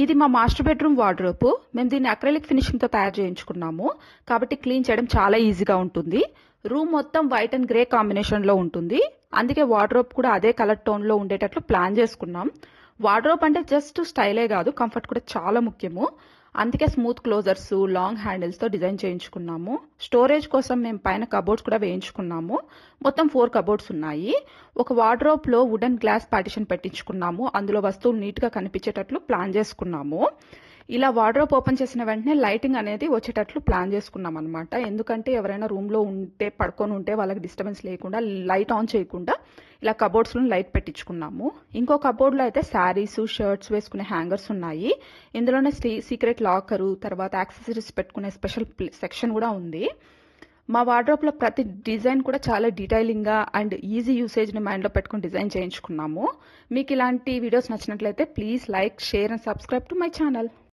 ఇది మా master bedroom wardrobe. మేము దీన్ని అక్రిలిక్ ఫినిషింగ్తో తయారు చేయించుకున్నాము, కాబట్టి క్లీన్ చేయడం చాలా ఈజీగా ఉంటుంది. రూమ్ మొత్తం వైట్ అండ్ గ్రే కాంబినేషన్లో ఉంటుంది, అందుకే వార్డ్రోబ్ కూడా అదే కలర్ టోన్లో ఉండేటట్లు ప్లాన్ చేసుకున్నాం. వార్డ్రోబ్ అంటే జస్ట్ స్టైలే కాదు, కంఫర్ట్ కూడా చాలా ముఖ్యము. అందుకే స్మూత్ క్లోజర్స్, లాంగ్ హ్యాండిల్స్తో డిజైన్ చేయించుకున్నాము. స్టోరేజ్ కోసం మేము పైన కబోర్డ్స్ కూడా వేయించుకున్నాము. మొత్తం 4 కబోర్డ్స్ ఉన్నాయి. ఒక వార్డ్రోబ్లో వుడెన్ గ్లాస్ పార్టిషన్ పెట్టించుకున్నాము, అందులో వస్తువులు నీట్గా కనిపించేటట్లు ప్లాన్ చేసుకున్నాము. ఇలా వార్డ్రోబ్ ఓపెన్ చేసిన వెంటనే లైటింగ్ అనేది వచ్చేటట్లు ప్లాన్ చేసుకున్నాం అనమాట. ఎందుకంటే ఎవరైనా రూమ్లో ఉంటే, పడుకొని ఉంటే వాళ్ళకి డిస్టర్బెన్స్ లేకుండా లైట్ ఆన్ చేయకుండా ఇలా కబోర్డ్స్లో లైట్ పెట్టించుకున్నాము. ఇంకో కబోర్డ్లో అయితే శారీస్, షర్ట్స్ వేసుకునే హ్యాంగర్స్ ఉన్నాయి. ఇందులోనే సీక్రెట్ లాకరు, తర్వాత యాక్సెసరీస్ పెట్టుకునే స్పెషల్ సెక్షన్ కూడా ఉంది. మా వార్డ్రోబ్లో ప్రతి డిజైన్ కూడా చాలా డీటెయిలింగ్గా అండ్ ఈజీ యూసేజ్ని మైండ్లో పెట్టుకుని డిజైన్ చేయించుకున్నాము. మీకు ఇలాంటి వీడియోస్ నచ్చినట్లయితే please like, share and subscribe to my channel.